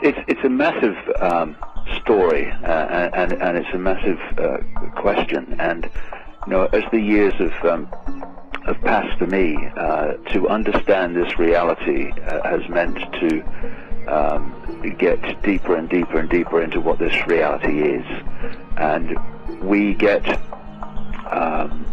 it's a massive story, and it's a massive question. And as the years have passed for me, to understand this reality has meant to get deeper and deeper and deeper into what this reality is, and we get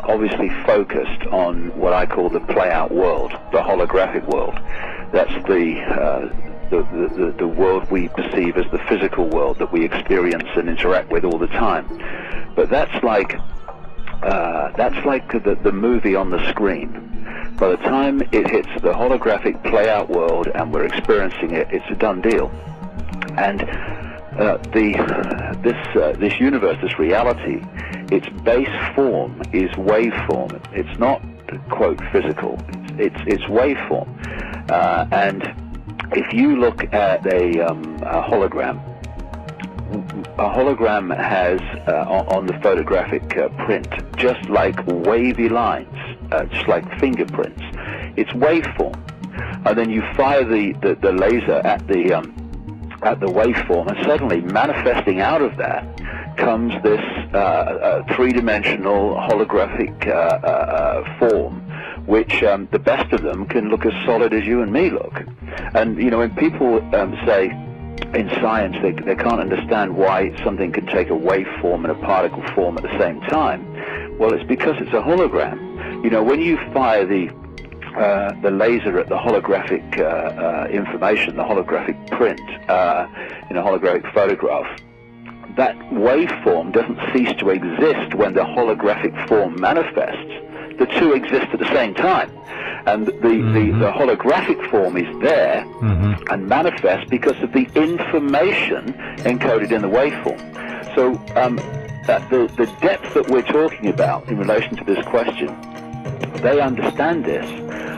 obviously focused on what I call the play-out world, the holographic world. That's the world we perceive as the physical world that we experience and interact with all the time. But that's like the movie on the screen. By the time it hits the holographic play-out world and we're experiencing it, it's a done deal. And this universe, this reality, its base form is waveform. It's not, quote, physical. It's waveform. And if you look at a hologram has on the photographic print just like wavy lines, just like fingerprints. It's waveform, and then you fire the laser at the waveform, and suddenly manifesting out of that comes this three-dimensional holographic form, which the best of them can look as solid as you and me look. And when people say in science they can't understand why something can take a waveform and a particle form at the same time, well, it's because it's a hologram. When you fire the laser at the holographic information, the holographic print in a holographic photograph, that waveform doesn't cease to exist when the holographic form manifests. The two exist at the same time, and the holographic form is there and manifests because of the information encoded in the waveform. So the depth that we're talking about in relation to this question, they understand this,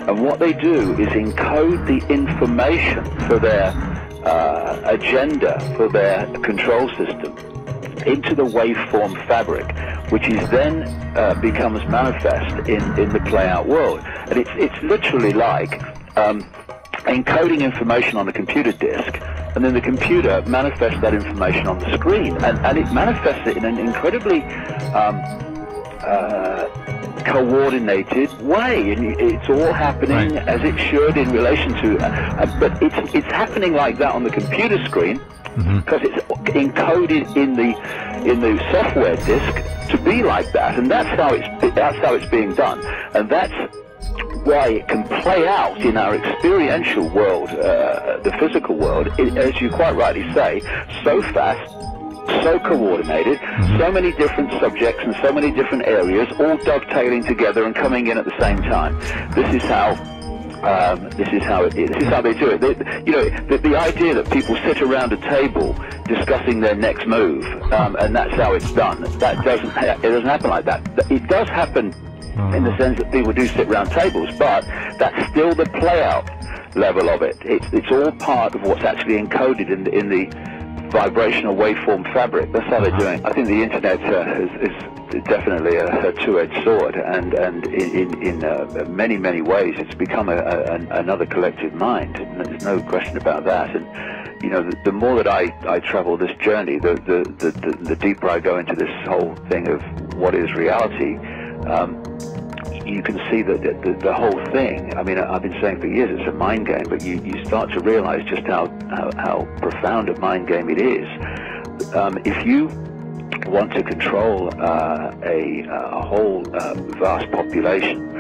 and what they do is encode the information for their agenda, for their control system, into the waveform fabric, which is then becomes manifest in the play-out world. And it's literally like encoding information on a computer disk, and then the computer manifests that information on the screen, and it manifests it in an incredibly coordinated way, and it's all happening as it should in relation to but it's happening like that on the computer screen because it's encoded in the software disk to be like that, and that's how it's being done, and that's why it can play out in our experiential world, the physical world, as you quite rightly say, so fast, so coordinated, so many different subjects and so many different areas all dovetailing together and coming in at the same time. This is how they do it. The idea that people sit around a table discussing their next move, and that's how it's done. It doesn't happen like that. It does happen in the sense that people do sit around tables, but that's still the play-out level of it. It's all part of what's actually encoded in the vibrational waveform fabric. That's how they're doing. I think the internet is definitely a two-edged sword, and in many ways it's become another collective mind. There's no question about that. And the more that I travel this journey, the deeper I go into this whole thing of what is reality. You can see that the whole thing, I mean, I've been saying for years it's a mind game, but you start to realize just how profound a mind game it is. If you want to control a whole vast population,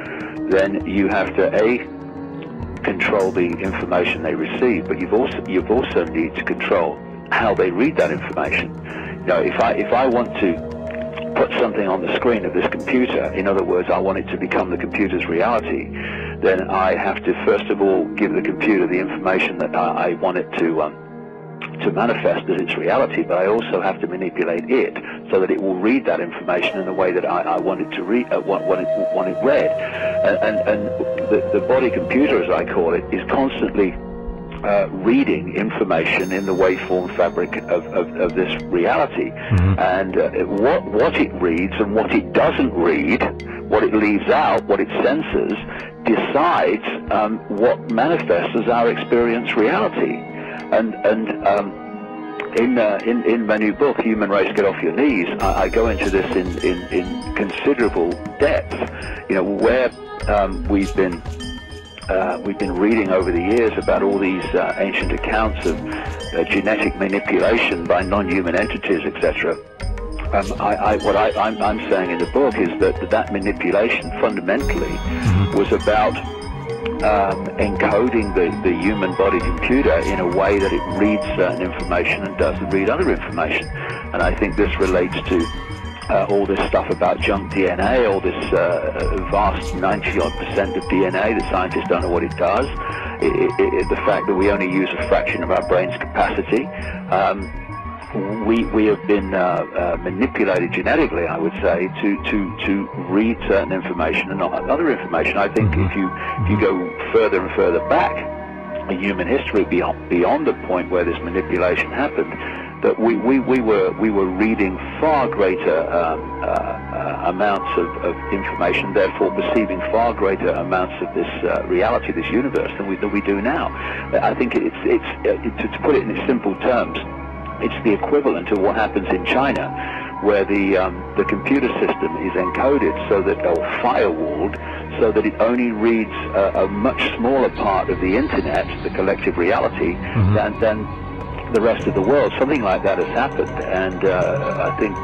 then you have to control the information they receive, but you've also need to control how they read that information. If I want to put something on the screen of this computer, in other words, I want it to become the computer's reality, then I have to first of all give the computer the information that I want it to manifest as its reality, but I also have to manipulate it so that it will read that information in the way that I want it to read, want it read. And the body computer, as I call it, is constantly reading information in the waveform fabric of this reality, and what it reads and what it doesn't read, what it leaves out, what it censors, decides what manifests as our experience reality. In my new book, Human Race, Get Off Your Knees, I go into this in considerable depth. You know, where we've been reading over the years about all these ancient accounts of genetic manipulation by non-human entities, etc. What I'm saying in the book is that manipulation fundamentally was about encoding the human body computer in a way that it reads certain information and doesn't read other information. And I think this relates to all this stuff about junk DNA, all this vast 90-odd% of DNA that scientists don't know what it does, the fact that we only use a fraction of our brain's capacity. We have been manipulated genetically, I would say, to read certain information and not other information. I think if you go further and further back in human history, beyond the point where this manipulation happened, that we were reading far greater amounts of information, therefore perceiving far greater amounts of this reality, this universe, than we do now. I think it's to put it in simple terms, it's the equivalent of what happens in China, where the computer system is encoded so that, or firewalled, so that it only reads a much smaller part of the internet, the collective reality, than the rest of the world. Something like that has happened, and I think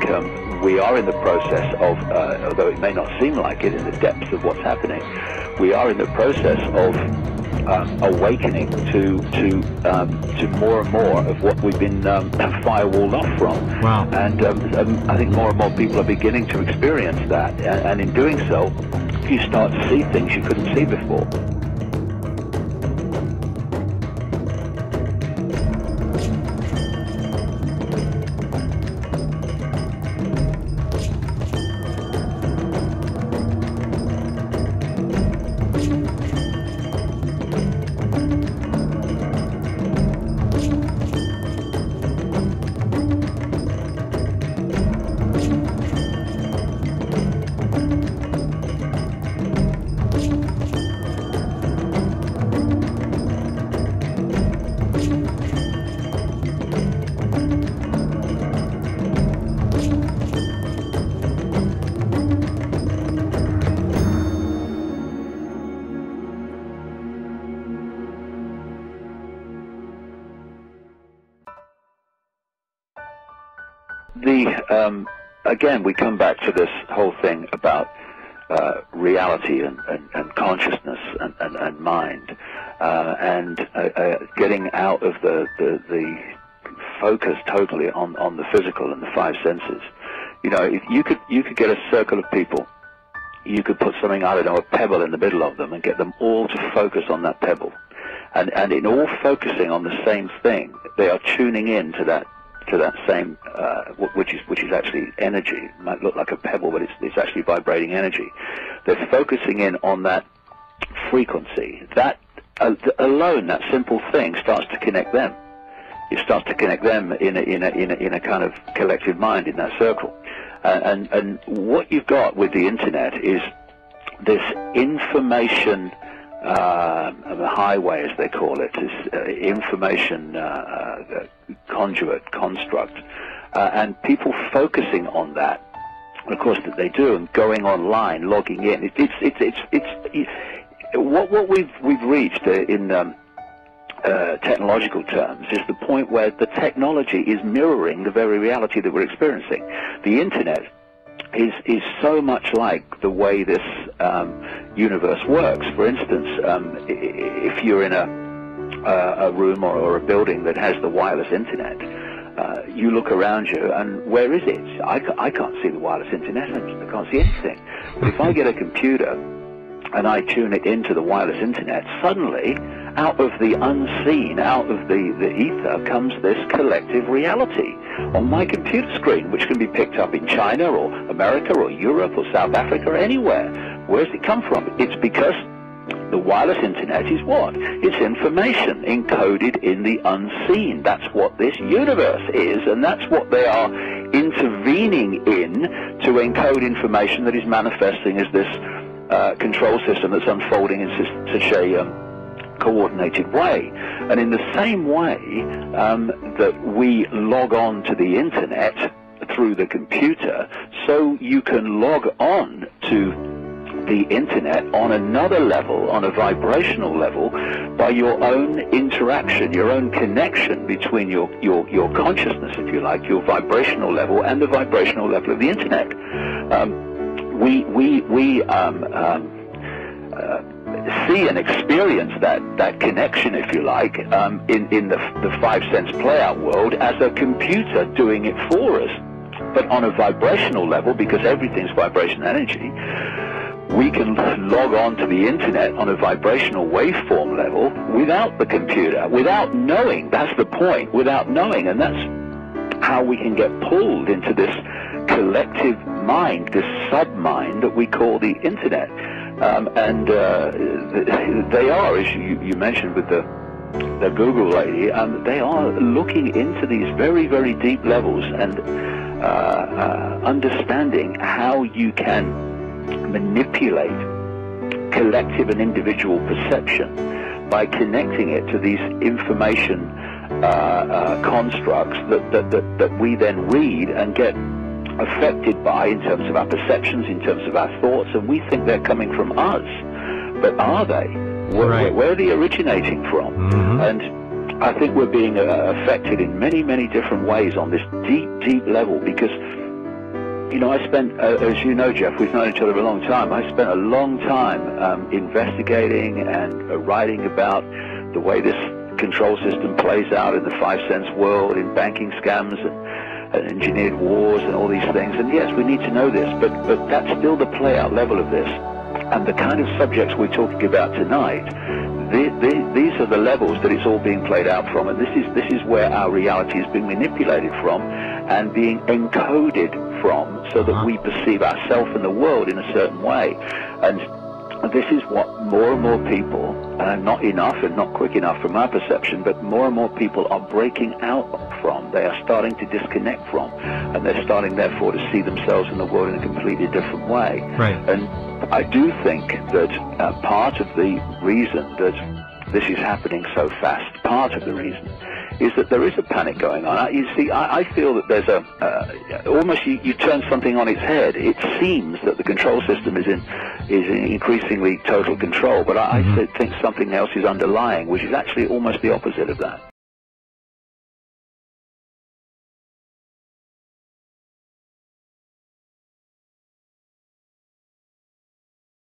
we are in the process of, although it may not seem like it in the depths of what's happening, we are in the process of awakening to more and more of what we've been firewalled off from. Wow. And I think more and more people are beginning to experience that, and in doing so, you start to see things you couldn't see before. Again, we come back to this whole thing about reality and consciousness and mind, and getting out of the focus totally on the physical and the five senses. You know, if you could get a circle of people, you could put something, I don't know, a pebble in the middle of them and get them all to focus on that pebble, and in all focusing on the same thing, they are tuning in to that same, which is actually energy. It might look like a pebble, but it's actually vibrating energy. They're focusing in on that frequency. That alone, that simple thing, starts to connect them. It starts to connect them in a kind of collective mind in that circle. And what you've got with the internet is this information highway, as they call it, is information conduit, construct, and people focusing on that. Of course, that they do, and going online, logging in. It's what we've reached in technological terms is the point where the technology is mirroring the very reality that we're experiencing. The internet is so much like the way this universe works. For instance, if you're in a room or a building that has the wireless internet, you look around you, and where is it? I can't see the wireless internet. I can't see anything. But if I get a computer and I tune it into the wireless internet, suddenly, out of the unseen, out of the ether, comes this collective reality on my computer screen, which can be picked up in China or America or Europe or South Africa or anywhere. Where does it come from? It's because the wireless internet is what? It's information encoded in the unseen. That's what this universe is, and that's what they are intervening in to encode information that is manifesting as this control system that's unfolding in such a coordinated way. And in the same way that we log on to the internet through the computer, so you can log on to the internet on another level, on a vibrational level, by your own interaction, your own connection between your consciousness, if you like, your vibrational level and the vibrational level of the internet. We see and experience that connection, if you like, in the five sense playout world as a computer doing it for us. But on a vibrational level, because everything's vibration energy, we can log on to the internet on a vibrational waveform level without the computer, without knowing. That's the point, without knowing. And that's how we can get pulled into this collective mind, this sub-mind that we call the internet. They are, as you mentioned with the Google lady, they are looking into these very, very deep levels and understanding how you can manipulate collective and individual perception by connecting it to these information constructs that we then read and get affected by in terms of our perceptions, in terms of our thoughts, and we think they're coming from us. But are they? Where are they originating from? Mm-hmm. And I think we're being affected in many, many different ways on this deep, deep level, because you know, I spent, as you know, Jeff, we've known each other a long time. I spent a long time investigating and writing about the way this control system plays out in the five sense world, in banking scams and engineered wars and all these things. And yes, we need to know this, but that's still the play-out level of this. And the kind of subjects we're talking about tonight, these are the levels that it's all being played out from, and this is where our reality is being manipulated from and being encoded from, so that we perceive ourselves and the world in a certain way. And this is what more and more people, not enough and not quick enough from our perception, but more and more people are breaking out from. They are starting to disconnect from, and they're starting therefore to see themselves and the world in a completely different way. Right. And I do think that part of the reason that this is happening so fast, part of the reason, is that there is a panic going on. You see, I feel that there's almost you turn something on its head. It seems that the control system is in increasingly total control, but I think something else is underlying, which is actually almost the opposite of that.